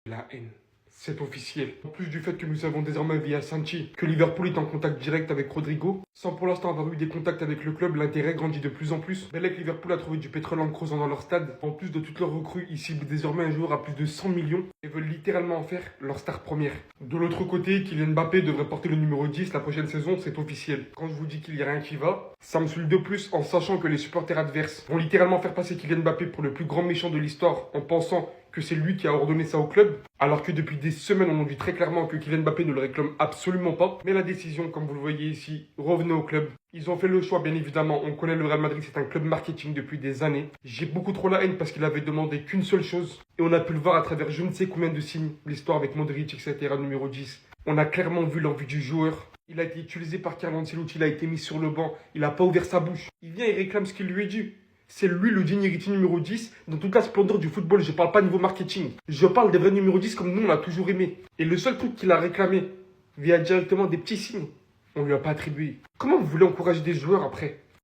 La haine. C'est officiel. En plus du fait que nous savons désormais via Sanchi que Liverpool est en contact direct avec Rodrigo, sans pour l'instant avoir eu des contacts avec le club, l'intérêt grandit de plus en plus. Belek Liverpool a trouvé du pétrole en creusant dans leur stade. En plus de toutes leurs recrues, ils ciblent désormais un joueur à plus de 100 millions et veulent littéralement en faire leur star première. De l'autre côté, Kylian Mbappé devrait porter le numéro 10 la prochaine saison, c'est officiel. Quand je vous dis qu'il y a rien qui va, ça me saoule de plus en sachant que les supporters adverses vont littéralement faire passer Kylian Mbappé pour le plus grand méchant de l'histoire en pensant que c'est lui qui a ordonné ça au club, alors que depuis des semaines, on nous dit très clairement que Kylian Mbappé ne le réclame absolument pas. Mais la décision, comme vous le voyez ici, revenait au club. Ils ont fait le choix, bien évidemment. On connaît le Real Madrid, c'est un club marketing depuis des années. J'ai beaucoup trop la haine parce qu'il avait demandé qu'une seule chose. Et on a pu le voir à travers je ne sais combien de signes. L'histoire avec Modric, etc., numéro 10. On a clairement vu l'envie du joueur. Il a été utilisé par Carlo Ancelotti, il a été mis sur le banc. Il n'a pas ouvert sa bouche. Il vient et réclame ce qu'il lui est dû. C'est lui le digne héritier numéro 10 dans toute la splendeur du football. Je parle pas niveau marketing. Je parle des vrais numéros 10 comme nous on l'a toujours aimé. Et le seul truc qu'il a réclamé via directement des petits signes, on lui a pas attribué. Comment vous voulez encourager des joueurs après